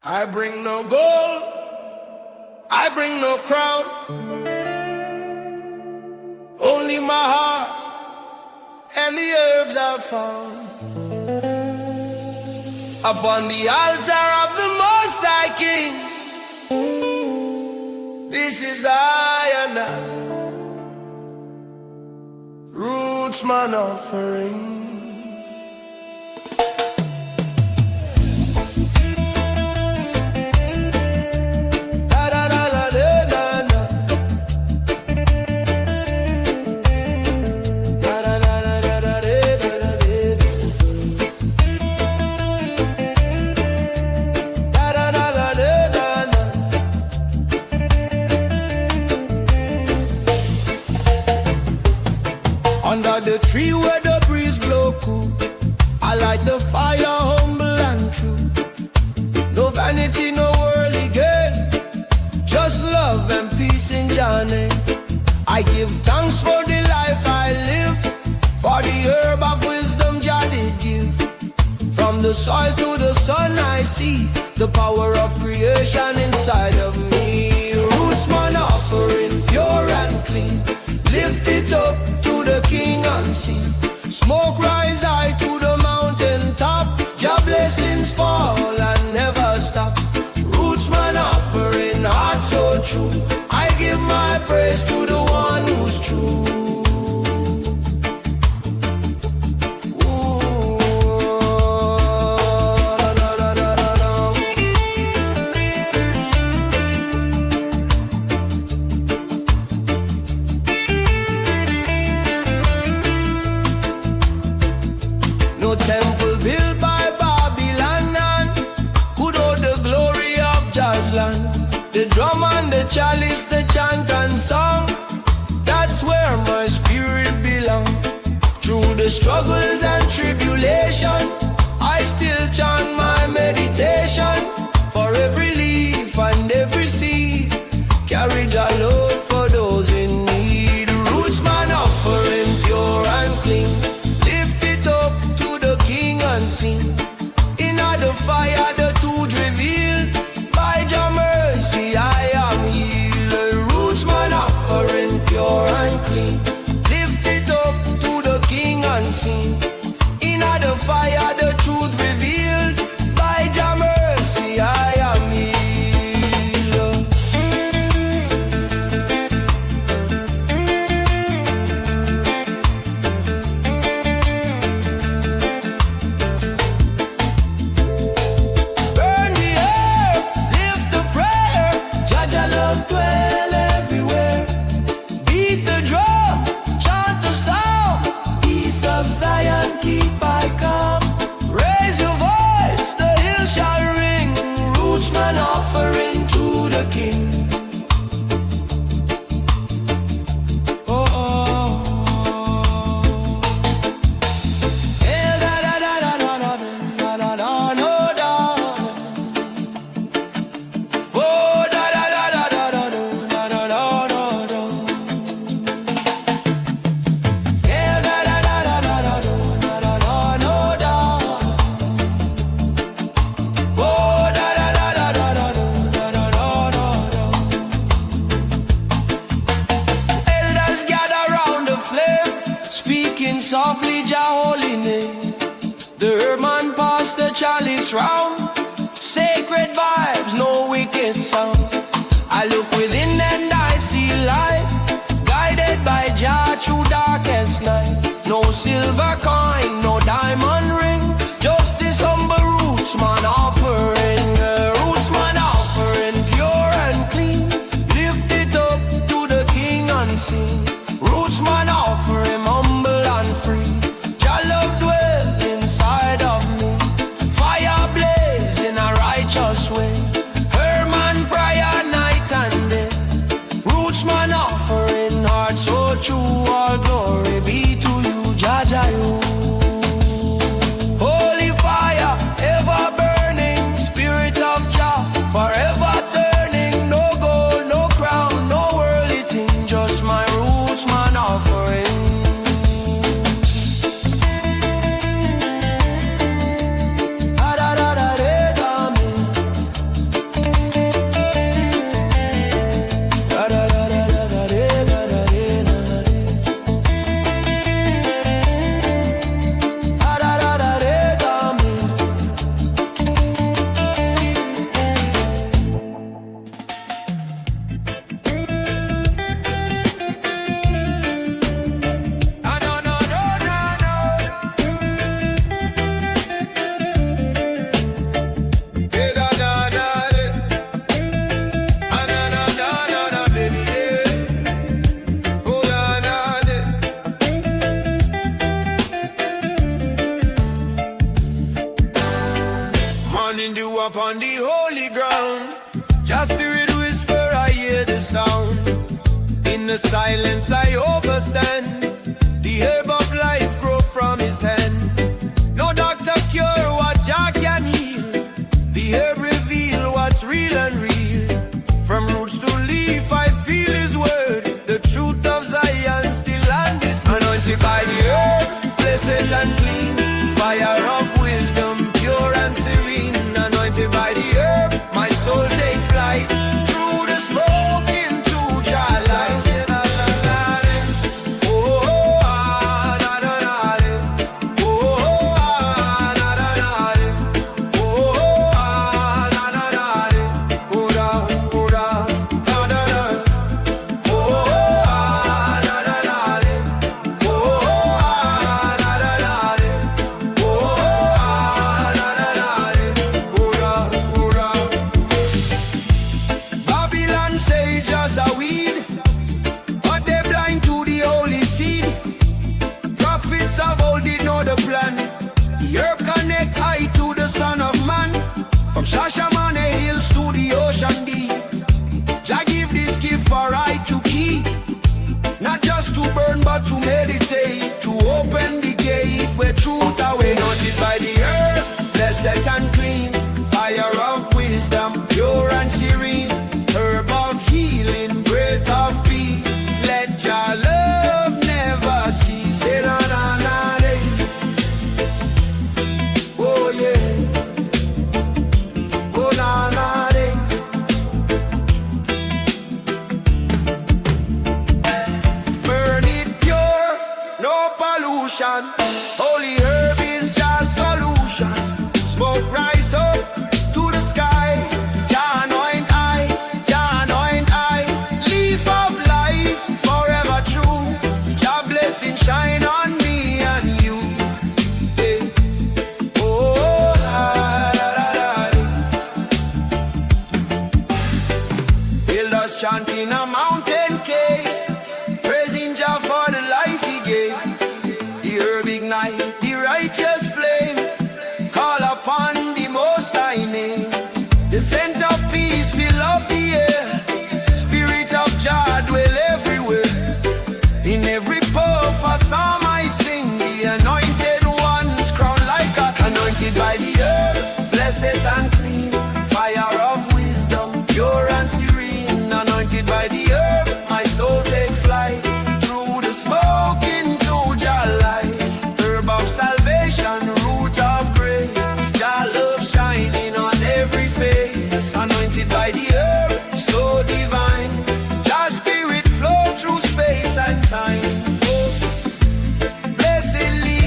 I bring no gold, I bring no crown, only my heart and the herbs I found. Upon the altar of the Most High King, this is I and I, roots man offering. Under the tree where the breeze blow cool, I light the fire humble and true. No vanity, no worldly gain, just love and peace in Jah name. I give thanks for the life I live, for the herb of wisdom Jah did give. From the soil to the sun I see the power of creation inside of me. Roots man offering pure and clean, lift it up to the King unseen. Smoke rise high to the mountain top, Jah blessings fall and never stop. Roots man offering heart so true, I give my praise to the one who's true. No temple built by Babylon and could hold the glory of Jah's land. The drum and the chalice, the chant and song, that's where my spirit belongs. Through the struggles and tribulation, I still chant my meditation. For every leaf and every seed, carry Jah love for those in need. Roots man offering pure and clean, lift it up to the King unseen. In the fire the truth revealed, by Jah mercy I am healed. Roots man offering pure and clean, lift it up to the King unseen. In the fire the truth revealed, by Jah mercy I am healed. Burn the herb, lift the prayer, Jah love dwell everywhere. Beat the drum, chant the sound, peace of Zion keep I calm. Raise your voice, the hill shall ring, roots man offering to the King. Oh, oh, oh. Eh, da, da, da, da, da, da, da, da, da, no, da. Oh, da, da, da, da, da, da, da, da, da, da, da. Eh, da, da, da, da, da, da, da, da, da, no, da. Oh, da, da, da, da, da, da, da, da, da, da. Elders gather round the flame, speaking softly Jah holy name. The herb man pass the chalice round, sacred vibes, no wicked sound. I look within and I see light, guided by Jah through darkest night. No silver coin, no diamond ring, just this humble roots man offering. Roots man offering pure and clean, lift it up to the King unseen. Roots man offering humble and free, Jah love dwell inside of me. Fire blaze in a righteous way, her man pride upon the holy ground. Just spirit whisper, I hear the sound. In the silence I overstand. The herb of life grow from his hand. No doctor cure what Jah can heal. The herb reveal what's real and real. From roots to leaf I feel his word. The truth of Zion still on this. Anointed by the herb, blessed and clean. Fire of wisdom, pure and serene. Anointed by the herb, my soul take flight. Through the smoke into Jah light. Shashamane hills to the ocean deep. Jah give this gift for I to keep. Not just to burn but to meditate. To open the gate where truth away. Anointed by the earth, blessed and clean. Fire of wisdom, pure and serene. Herb of healing, breath of peace. Let Jah love never cease. Say na na na day. Oh yeah. Burn it pure, no pollution. Holy herb is just solution. Smoke rise up to the sky. Jah anoint I. Leaf of life, forever true. Jah blessing shine on me and you. Hey. Oh, builders chanting a mountain cave, praising Jah for the life he gave. The herb ignite the righteous flame, call upon the Most High name. The scent of peace fill up the air, spirit of Jah dwell everywhere. In every puff a psalm I sing, the anointed ones crowned like a anointed by the herb, blessed and clean. Fire of wisdom, pure and serene. Anointed by the herb, my soul take flight. Through the smoke into Jah light. Herb of salvation, root of grace. Jah love shining on every face. Anointed by the herb, so divine. Jah spirit flow through space and time. Oh, blessedly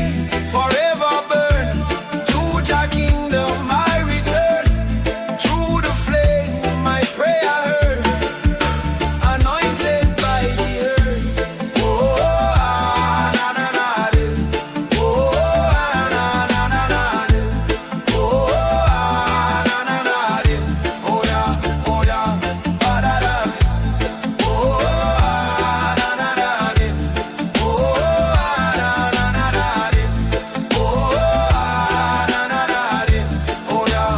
forever burn. To Jah kingdom I return. Through the flame my prayer heard. Anointed by the earth. Oh, na na na de. Oh, na na na de. Oh, na na na de. Oh yeah, ba da da. Oh, na na na de. Oh, na na na de. Oh, na na na de. Oh yeah.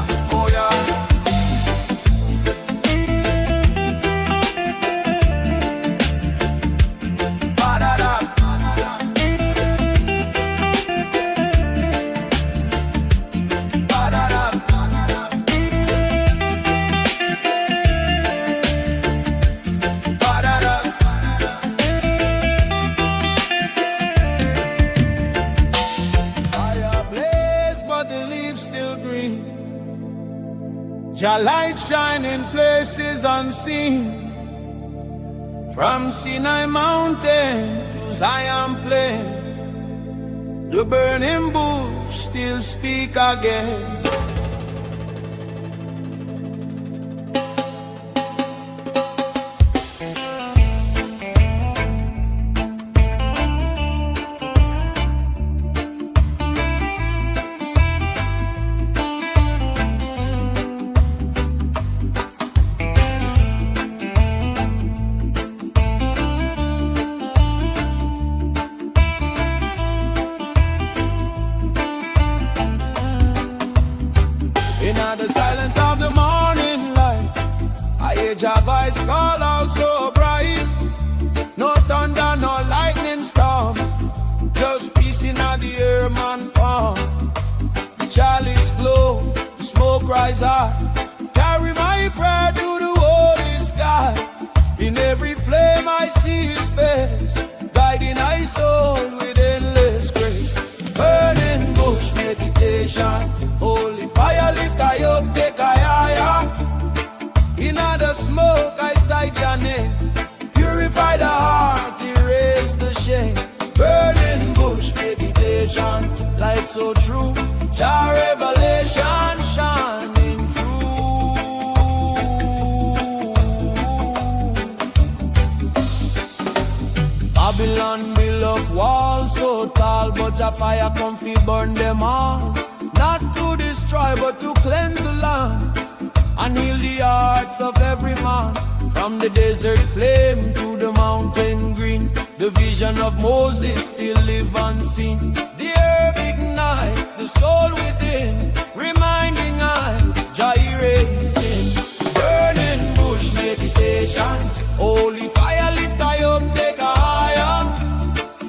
Ba da da. Ba da da. Ba da da. Fire blaze, but the leaves still green. Jah light shine in places unseen. From Sinai mountain to Zion plain, the burning bush still speak again. walls so tall, but your fire come fi burn them all. Not to destroy, but to cleanse the land and heal the hearts of every man. From the desert flame to the mountain green, the vision of Moses still live unseen. The herb ignite the soul within, reminding I, Irie sin. Burning bush meditation, holy fire lift I up, take a higher.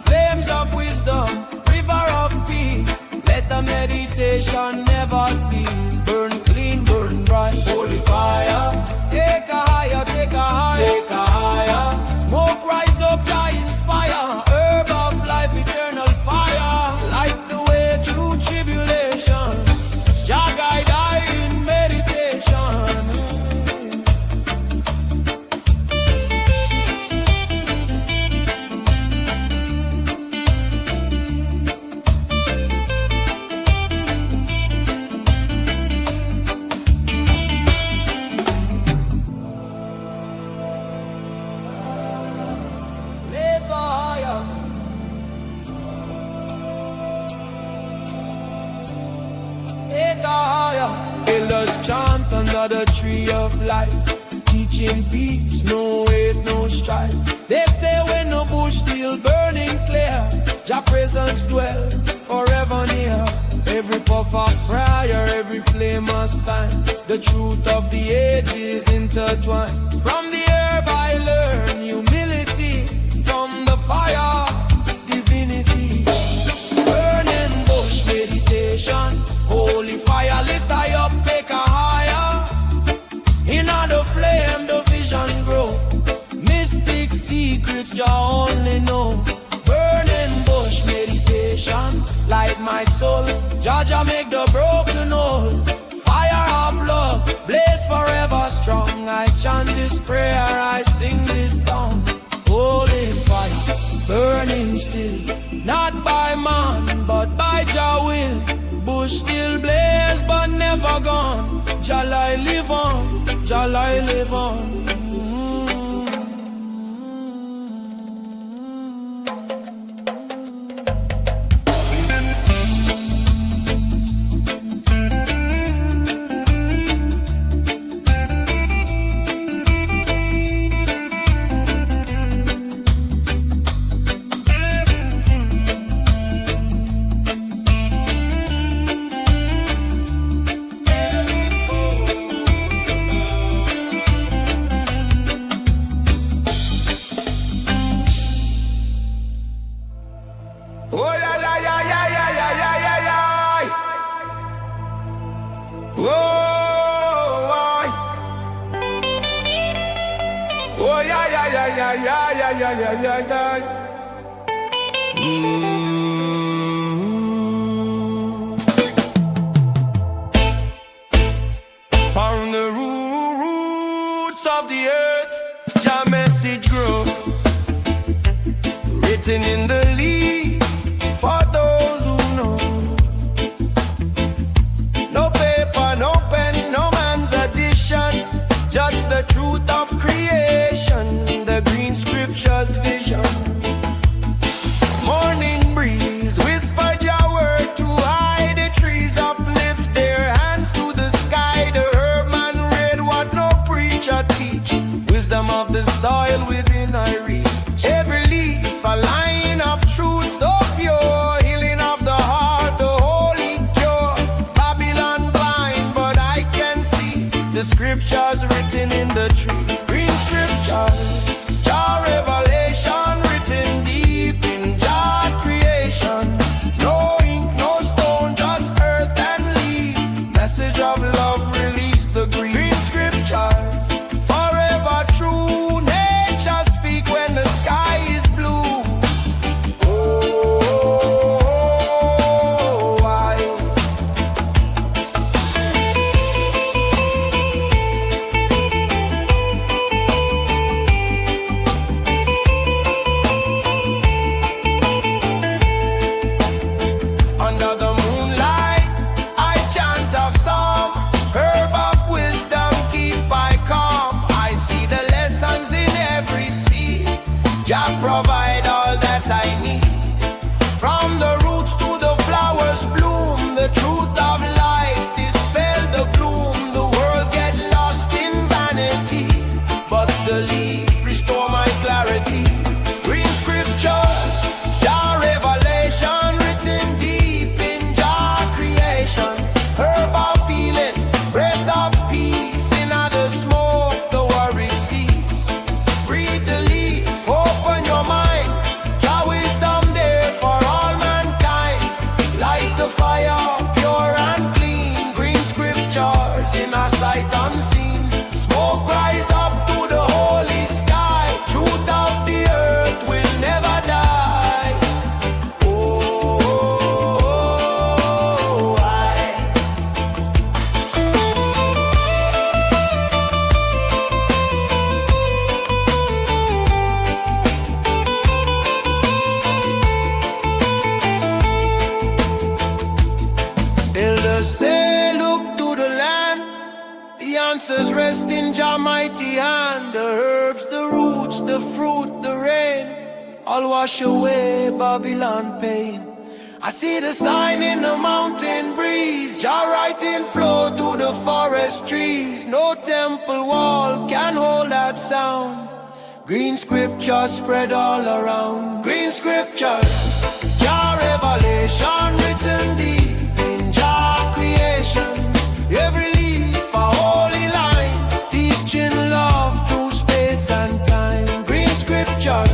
Flames of wisdom, river of peace, let the meditation never cease. Burn clean, burn bright, holy fire. Take a higher, take a higher, take a higher. Smoke rise up, Jah inspire. Herb of life, eternal fire. Light the way through tribulation. Jah guide I in meditation. Elders chant under the tree of life, teaching peace, no hate, no strife. They say when the bush still burning clear, Jah presence dwell forever near. Every puff of fire, every flame a sign, the truth of the ages intertwined. From the herb I learn humility, from the fire divinity. Burning bush meditation, holy fire lift I up, take a higher. In the flame the vision grow, mystic secrets Jah only know. Burning bush meditation, light my soul. Jah make the broken whole. Fire of love, blaze forever strong. I chant this prayer, I sing this song. Holy fire, burning still, not by man, but by Jah will. Bush still blaze, but never gone. Jah I live on, Jah I live on. From the roots of the earth, Jah message grow, written in the leaf for those who know. No paper, no pen, no man's addition, just the truth of creation, the green scriptures vision. Morning breeze, whisper Jah word to hide the trees, uplift their hands to the sky. The herb man read what no preacher teach, wisdom of the soil within Irie. Every leaf a line of truth so pure, healing of the heart, the holy cure. Babylon blind, but I can see the scriptures written in the tree. Green scriptures, Jah revelation, written deep in Jah creation. No ink, no stone, just earth and leaf. Message of love, release the green scriptures. Forever true, nature speak when the sky is blue. a sight unseen. Smoke rise up to the holy sky. Truth of the earth will never die. Oh, elders say, look to the land. The answers rest in Jah mighty hand. The herbs, the roots, the fruit, the rain, all wash away Babylon pain. I see the sign in the mountain breeze. Jah writing flow through the forest trees. No temple wall can hold that sound. Green scriptures spread all around. Green scriptures, Jah revelation written deep in Jah creation. Every leaf a holy line, teaching love through space and time. Green scriptures,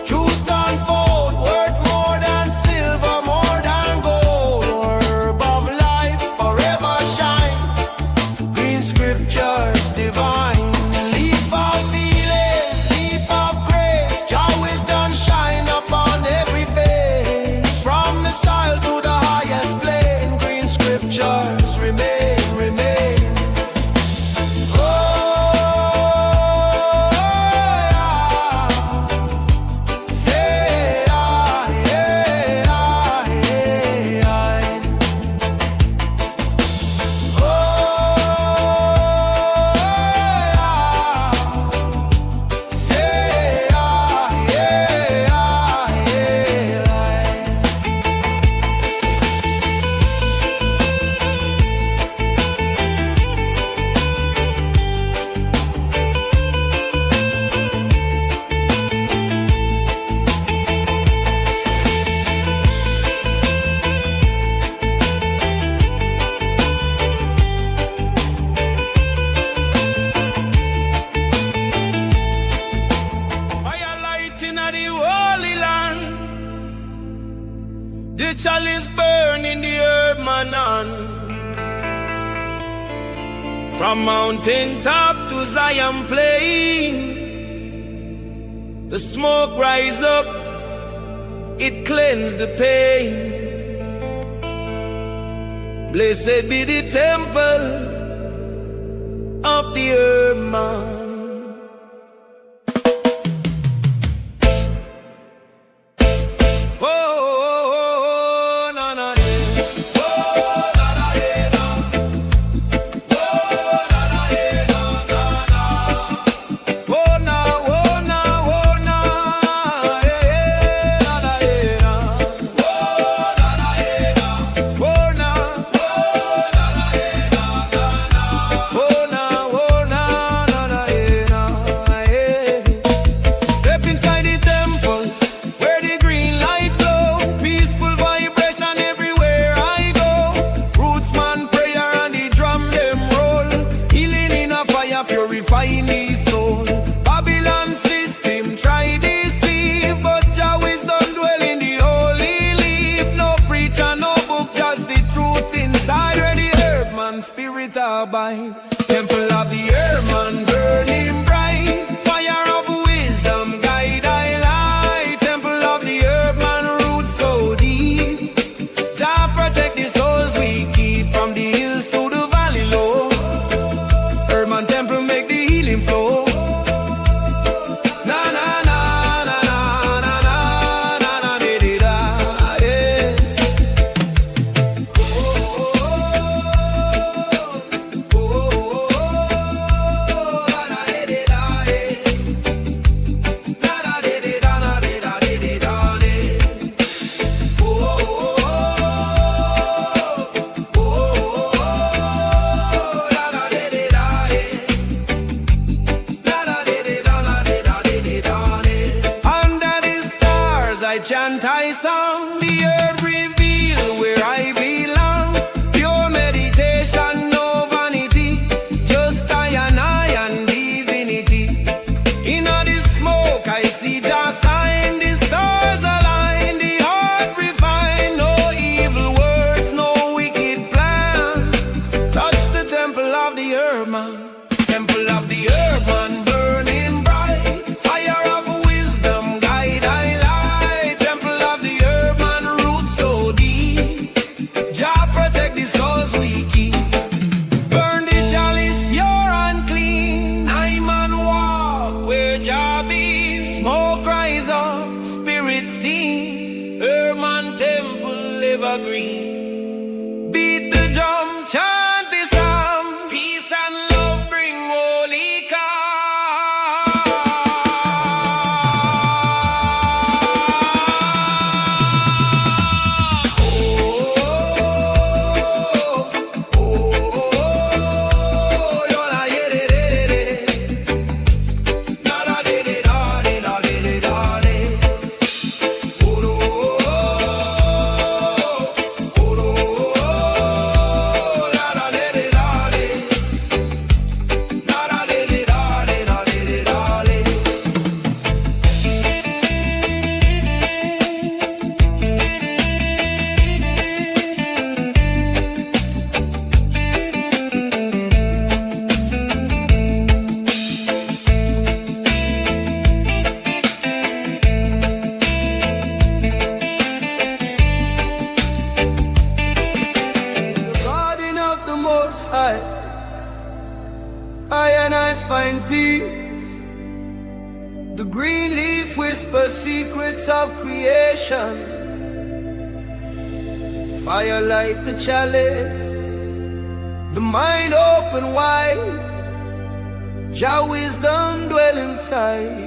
truth unfold, worth more than silver, more than gold. Herb of life forever shine. Green scriptures divine. Leaf of healing, leaf of grace. Jah wisdom shine upon every face. From the soil to the highest plane. Green scriptures remain, remain. Oh, yeah. Hey, ah, yeah, ah, yeah, ah. Oh, yeah. Hey, ah, yeah, ah, yeah, ah. Fire light in the holy land. The chalice burn in the herb manan. From mountain top to Zion plain, the smoke rise up, it cleanse the pain. Blessed be the temple of the herb man. Oh, na na yeah. Oh, na na yeah, na. Oh, na na yeah, na na na. Oh na, oh na, oh na, yeah, yeah, na na yeah, na. Oh na na yeah, na. Oh na, oh na na yeah, na na na. Oh na, oh na, na na yeah. herb man. Temple of the herb man, burning bright. Fire of wisdom, guide I light. Temple of the herb man, roots so deep. Jah protect the souls we keep. Burn the chalice pure and clean. I man walk where Jah be. Smoke rise up, spirit sing. Herb man temple evergreen. Beat the drum, chant the psalm. Peace and love bring holy calm. I and I find peace. The green leaf whispers secrets of creation. Fire light the chalice, the mind open wide. Jah wisdom dwell inside.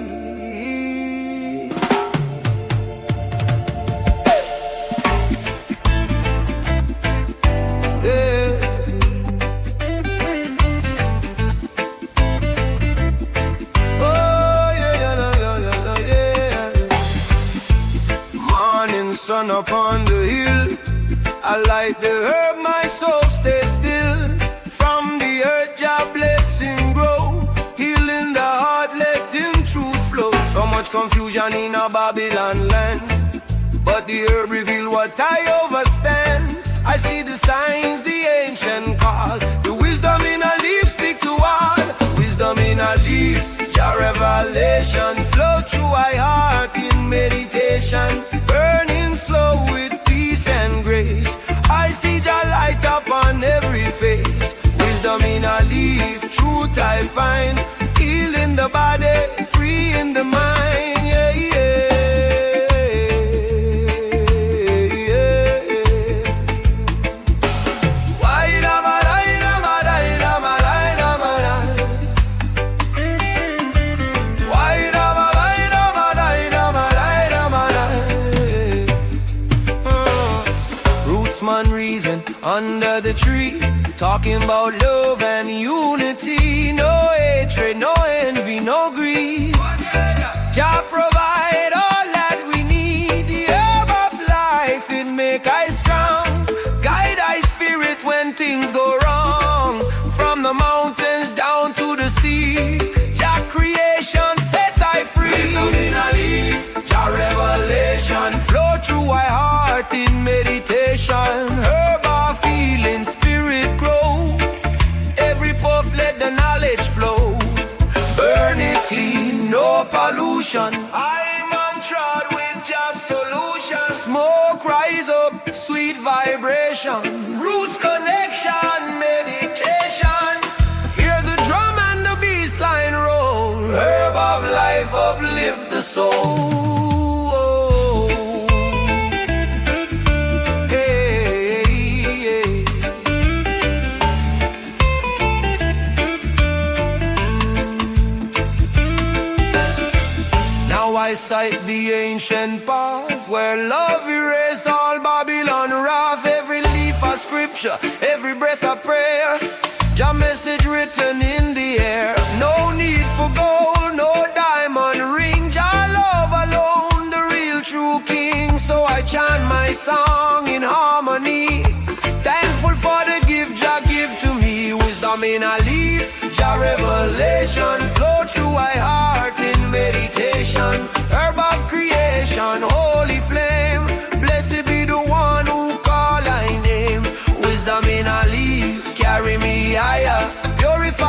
Sun upon the hill, I light the herb, my soul stay still. From the earth, Jah blessing grow, healing the heart, letting truth flow. So much confusion in a Babylon land, but the herb reveal what I overstand. I see the signs, the ancient call, the wisdom in a leaf speak to all. Wisdom in a leaf, Jah revelation flow through my heart in meditation. Burning slow with peace and grace, I see Jah light up on every face. Wisdom in a leaf, truth I find, healing the body, free in the mind. Yeah, yeah, yeah. Why am I lying, am I lying, am I lying, am I lying? Why am I lying, am I lying, am I lying, am I lying? Rootsman reason under the tree, talking about love and unity. No hatred, no envy, no greed. Jah provide all that we need. The herb of life, it make I strong. Guide I spirit when things go wrong. From the mountains down to the sea, Jah creation set I free. Wisdom in a leaf, Jah revelation flow through my heart in meditation. Herb of feeling, spirit grow. Every puff let the knowledge flow. Burn it clean, no pollution. I'm untrod with just solution. Smoke rise up, sweet vibration. Roots connection, meditation. Hear the drum and the bass line roll. Herb of life uplift the soul. I sight the ancient path where love erase all Babylon wrath. Every leaf a scripture, every breath a prayer. Jah message written in the air. No need for gold, no diamond ring. Jah love alone, the real true king. So I chant my song in harmony, thankful for the gift Jah give to me. Wisdom in a leaf, Jah revelation flow through my heart in meditation. Herb of creation, holy flame. Blessed be the one who call I name. Wisdom in a leaf, carry me higher. Purify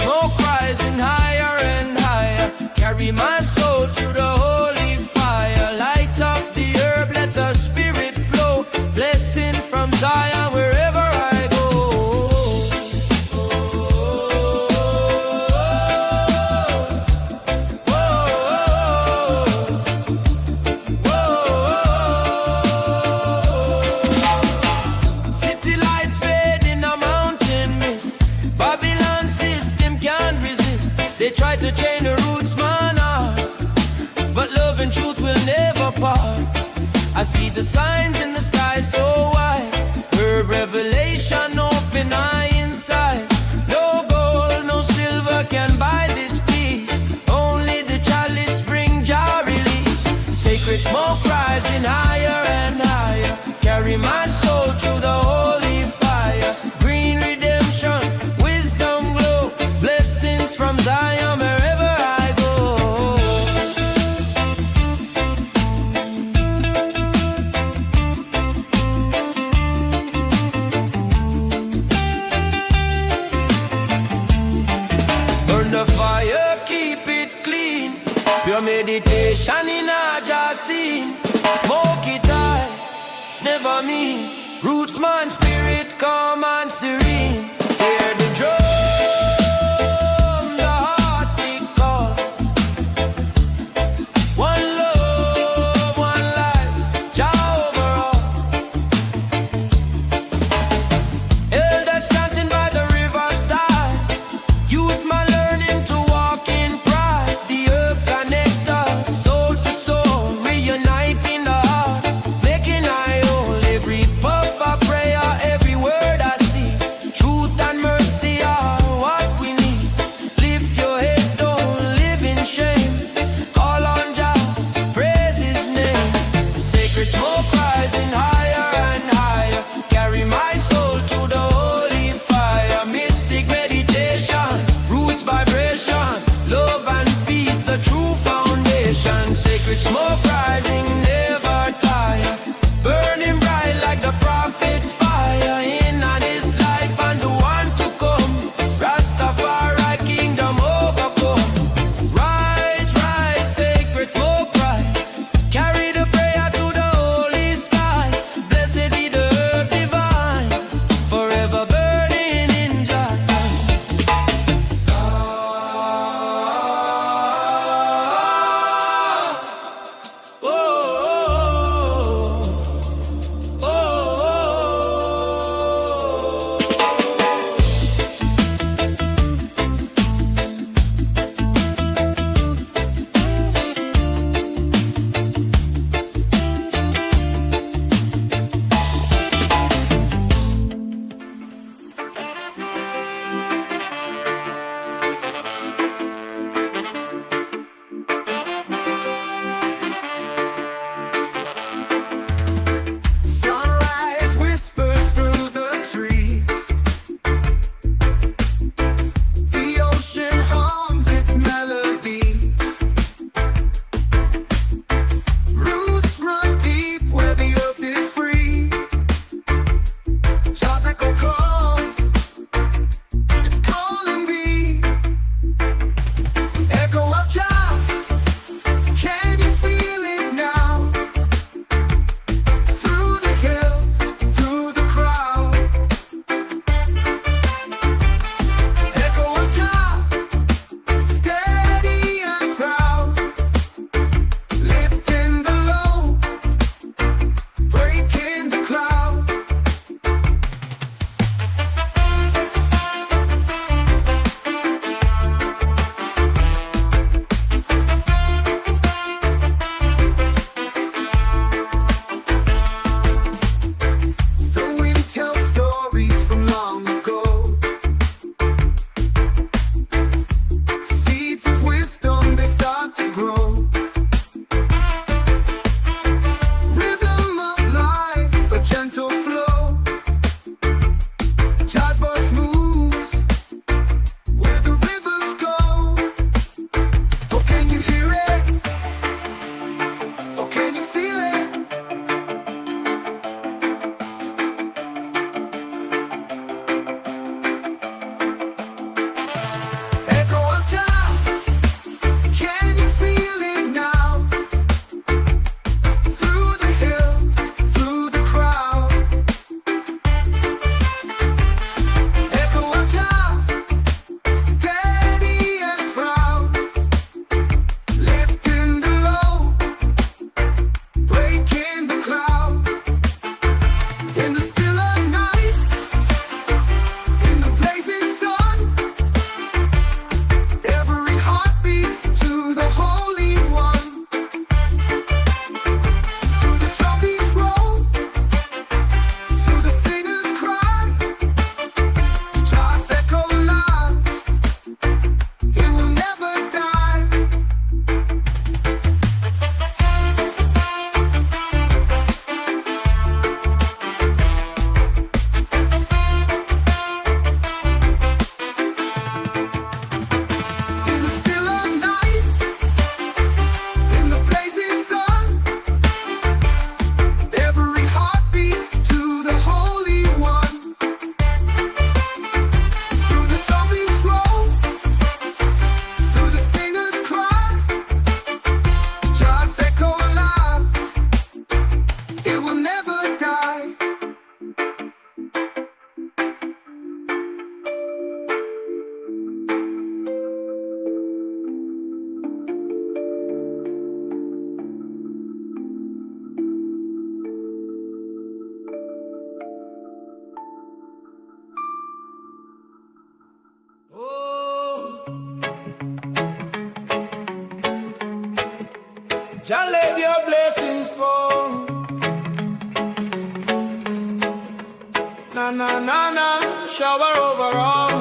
smoke rising higher and higher. Carry my soul to the holy fire. Light up the herb, let the spirit flow. Blessing from Zion wherever I go. City lights fade in a mountain mist. Babylon system can't resist. They try to chain the roots, man, but love and truth will never part. I see the signs in the sky so wide. Her revelation open eye inside. No gold, no silver can buy this peace. Only the chalice bring Jah release. Sacred smoke rising higher and higher. Carry my soul through the holy fire. Green redemption, wisdom glow. Blessings from Zion wherever I go. Burn the fire, keep it clean. Pure meditation in a Jah scene. Smoke it high, never mean. Roots man, spirit calm and serene. Hear the drum, the heartbeat call. One love, one life, Jah overall. Elders chanting by the riverside. Youth man learning to walk in pride. The herb connect us, soul to soul, reuniting the heart, making I whole. Every puff of prayer, every word I see. Truth and mercy are what we need. Lift your head, don't live in shame. Call on Jah, praise His name. Sacred smoke rising higher and higher. Carry my soul to the holy fire. Mystic meditation, roots vibration, love and peace, the true foundation. Sacred smoke rising, never tire. Burning bright like the prophet's fire. In on this life and the one to come. Rastafari kingdom overcome. Rise, rise, sacred smoke rise. Carry the prayer to the holy skies. Blessed be the herb divine, forever burning in Jah time. Jah let your blessings fall. Na na na na, shower over all.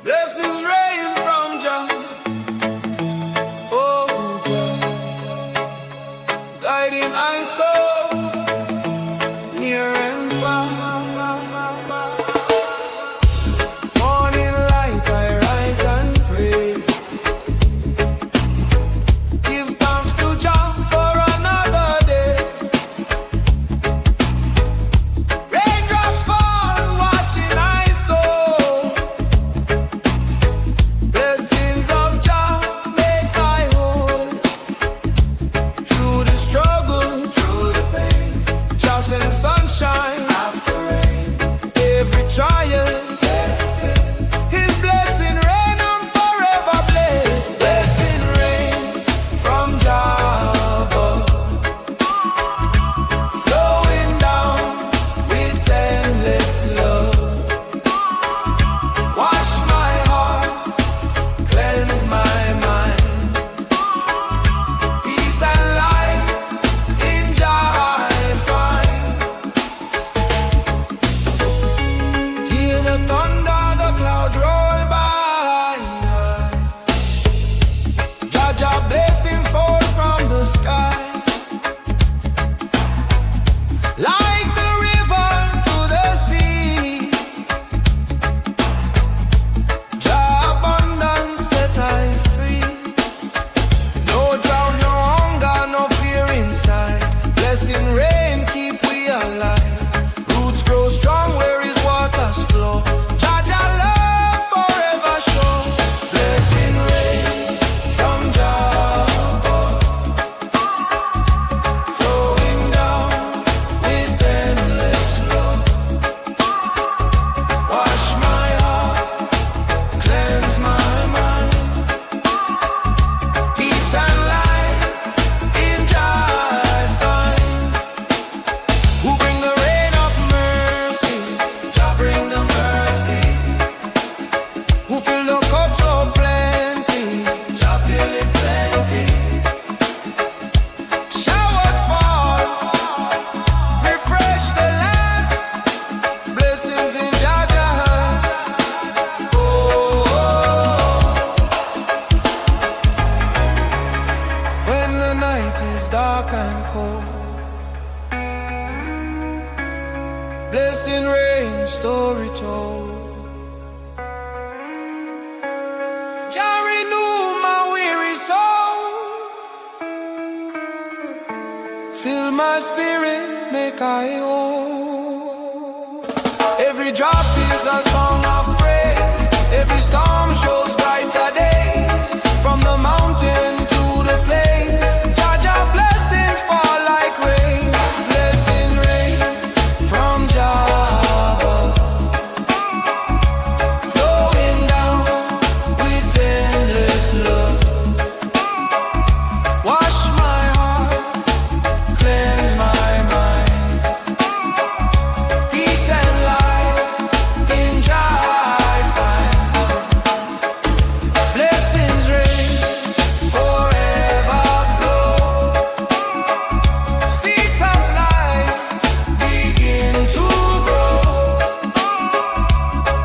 Blessings rain from Jah. Oh Jah, guiding my soul near and far. Morning light, I rise and pray. Give thanks to Jah for another day. Raindrops fall, washing my soul. Blessings of Jah make I whole. Through the struggle, through the pain, Jah send sunshine after rain. Every trial, His blessing rain, I'm forever blessed. Blessing rain from Jah above, flowing down with endless love. Wash my heart, cleanse my mind. Peace and light in Jah I find. Hear the thunder, the clouds roll by. Jah Jah blessing fall from the sky. Like the river to the sea, Jah abundance set I free. No drought, no hunger, no fear inside. Blessing rain keep we alive. Roots grow strong where His waters flow. Jah Jah love forever show. Blessing rain from Jah above, flowing down with endless love. Wash my heart, cleanse my mind. Peace and light in Jah I find. Who bring the rain of mercy? Jah bring the mercy. Who fill the cup so plenty? Jah fill it plenty. Showers fall, refresh the land. Blessings in Jah Jah hand. Oh, when the night is dark and cold, blessing rain, story told. Jah renew my weary soul. Fill my spirit, make I whole. Every drop is a song of praise. Every storm shows brighter days. From the mountain to the plain, Jah Jah blessings fall like rain. Blessing rain from Jah above, flowing down with endless love. Wash my heart, cleanse my mind. Peace and light in Jah I find. Blessings rain forever flow. Seeds of life begin to grow.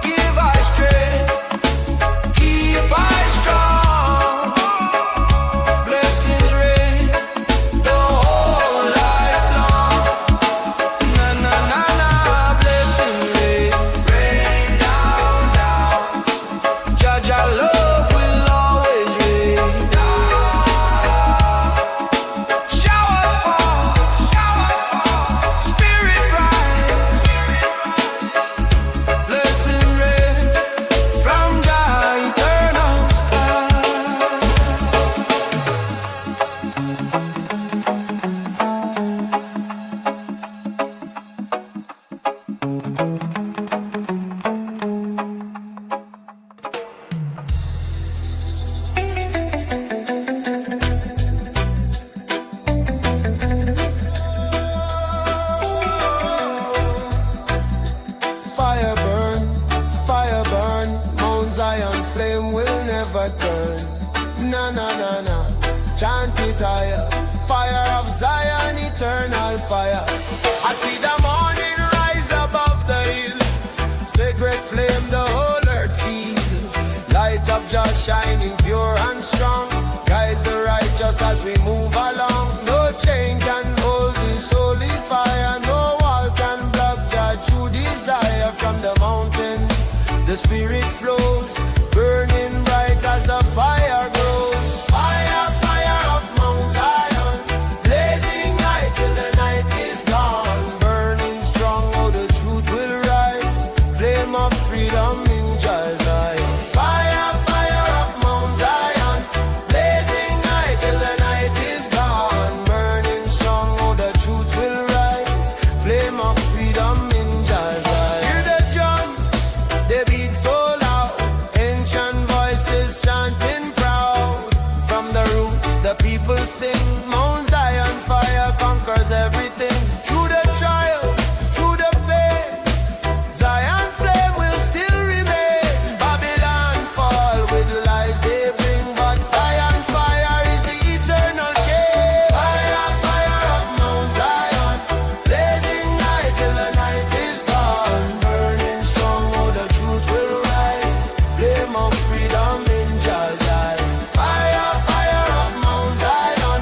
Give I strength, keep I strong. Blessings rain the whole life long. Na na na na, blessing rain, rain down down. Jah Jah love will always rain down. Showers fall, spirit rise. Blessing rain from Jah eternal sky. Fire burn, Mount Zion flame will never turn. Na na na na, chant it higher. Fire of Zion, eternal fire. I see the morning rise above the hill. Sacred flame the whole earth feels. Light of just shining pure and strong. Guides the righteous as we move along. No chain can hold this holy fire. No wall can block God's true desire. From the mountain the spirit flows, burning bright as the fire grows. Fire, fire of Mount Zion, blazing high till the night is gone. Burning strong, oh the truth will rise. Flame of freedom in Zion. Fire, fire of Mount Zion, blazing high till the night is gone. Burning strong, oh the truth will rise. Flame of freedom in Zion. Hear the drums, they beat so loud. Ancient voices chanting proud. From the roots the people sing. Mount Zion fire conquers everything. Through the trials, through the pain, Zion flame will still remain. Babylon fall with lies they bring, but Zion fire is the eternal king. Fire, fire of Mount Zion, blazing high till the night is gone. Burning strong, oh the truth will rise. Flame of freedom in Zion. Fire, fire of Mount Zion,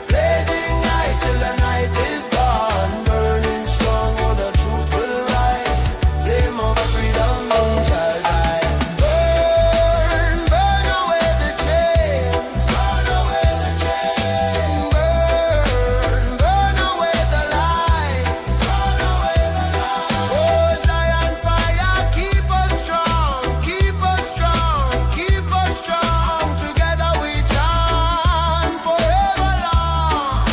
blazing high till the night is gone. Burning strong, oh the truth will rise. Flame of freedom in Zion. Burn, burn away the chains, burn away the chains. Burn, burn away the lies, burn away the lies. Oh Zion fire, keep us strong, keep us strong, keep us strong. Together we chant forever long.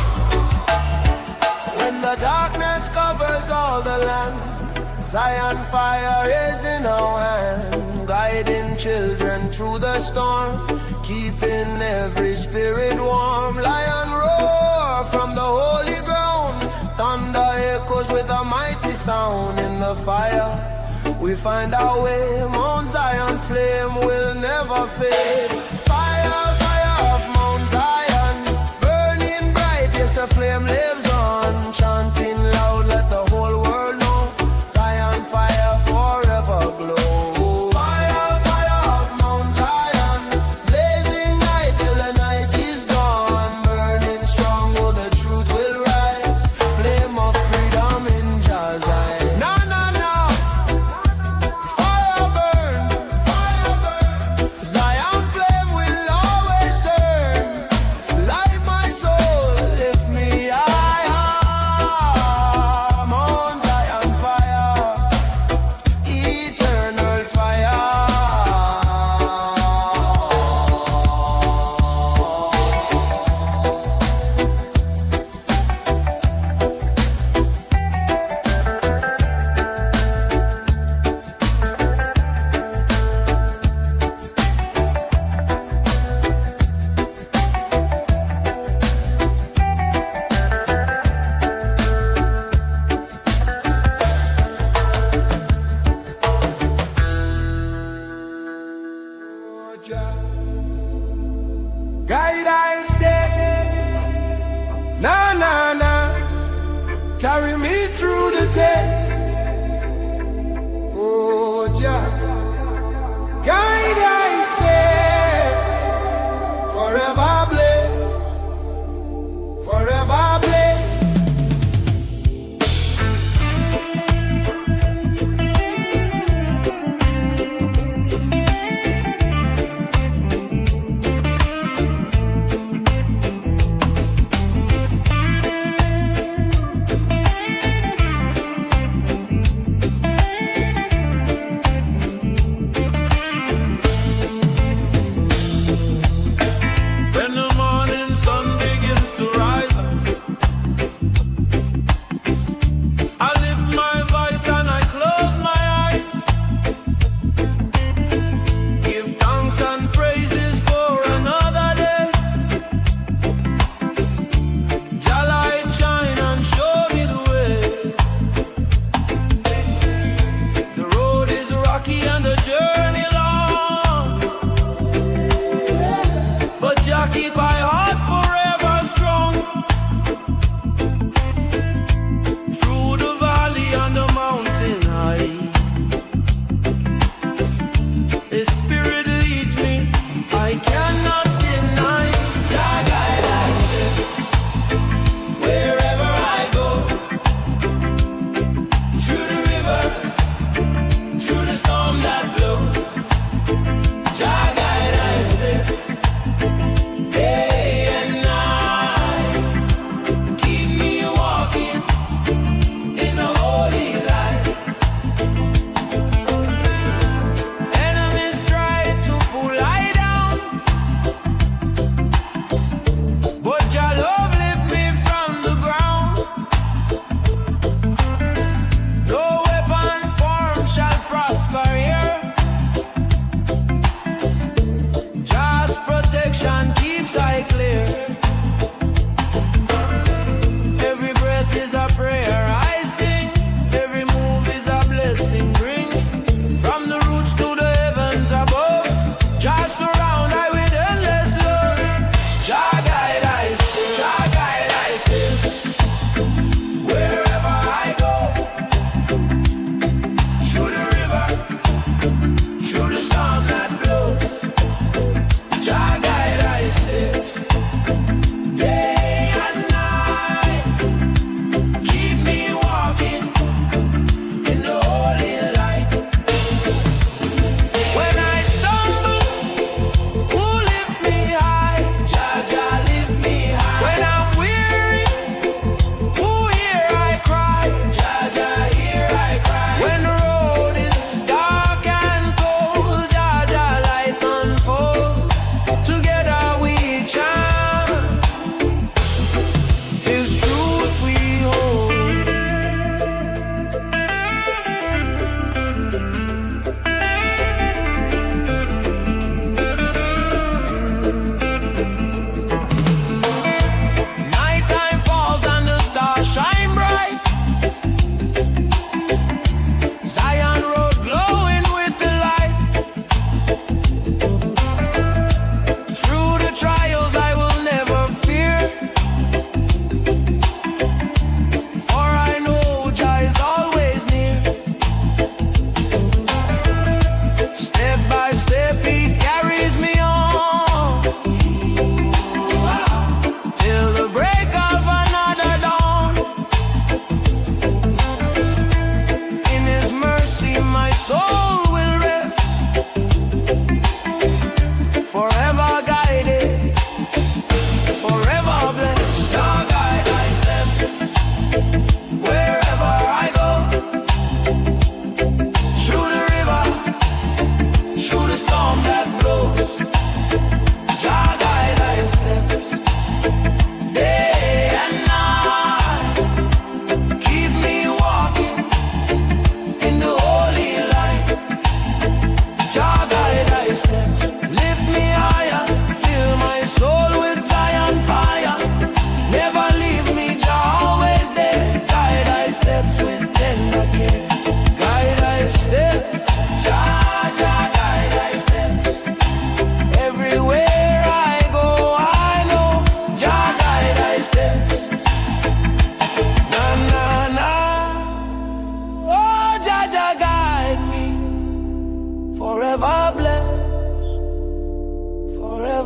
When the darkness covers all the land, Zion fire is in our hand, guiding children through the storm, keeping every spirit warm. Lion roar from the holy ground, thunder echoes with a mighty sound. In the fire we find our way, Mount Zion flame will never fade. Fire, fire of Mount Zion, burning bright, yes the flame lives on. Chanting loud, let the whole world know, Zion fire forever glow. Fire, fire of Mount Zion, blazing high till the night is gone. Burning strong, oh the truth will rise. Flame of freedom in Zion. No, no, no, fire burn, fire burn. Zion flame will always turn. Light my soul, lift me high, Mount Zion fire, eternal fire. Guide I stay, na na na, carry me through the test. Oh Jah, guide I stay, forever blaze, forever blaze.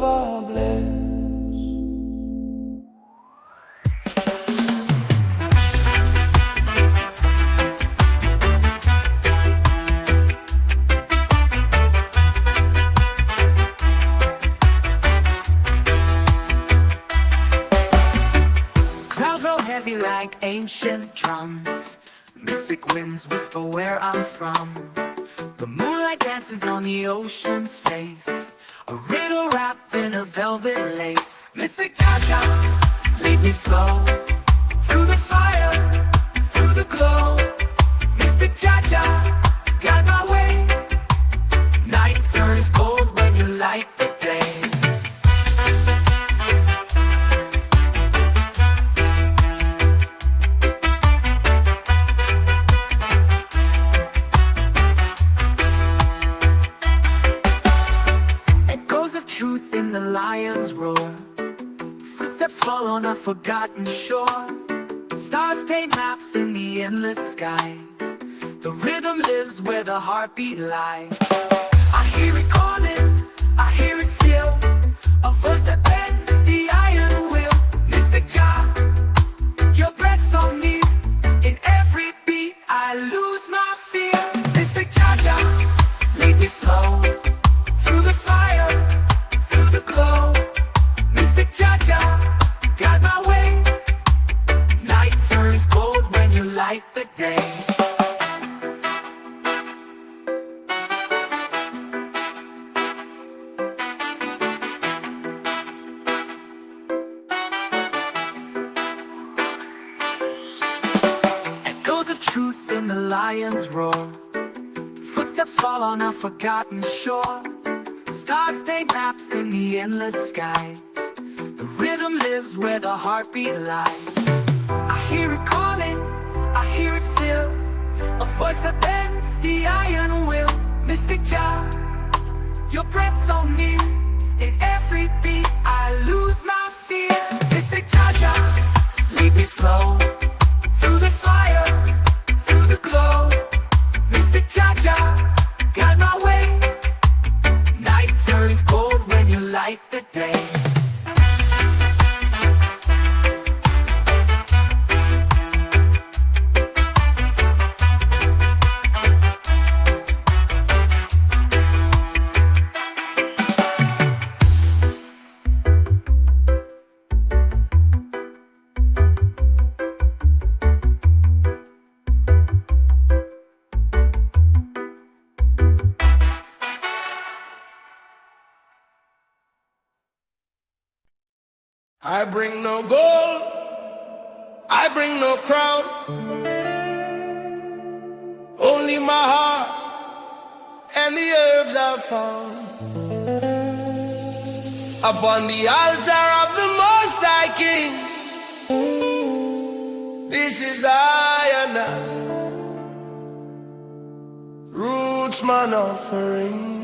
are blessed. Clouds roll heavy like ancient drums. Mystic winds whisper where I'm from. The moonlight dances on the ocean's face, a riddle wrapped in a velvet lace. Mystic cha-cha, lead me slow, through the fire, through the glow. Mystic cha-cha, guide my way. Night turns gold when you light the day. Of truth in the lion's roar, footsteps fall on a forgotten shore. Stars paint maps in the endless skies. The rhythm lives where the heartbeat lies. I hear it calling, I hear it still, a voice that bends the iron will. Mystic Jah, your breath so near, in every beat I lose my fear. Mystic Jah, lead me slow, through the fire, through the glow. Mystic cha-cha, guide my way. Night turns gold when you light the day. Echoes of truth in the lion's roar, footsteps fall on a forgotten shore. Stars paint maps in the endless skies. The rhythm lives where the heartbeat lies. I hear it calling, I hear it still, a voice that bends the iron will. Mystic Jah, your breath so near, in every beat I lose my fear. Mystic Jah, lead me slow, through the fire, through the glow. Mystic Jah, guide my way. Night turns gold when you light the day. I bring no gold, I bring no crown, only my heart and the herbs I found. Upon the altar of the Most High King, this is I and I, roots man offering.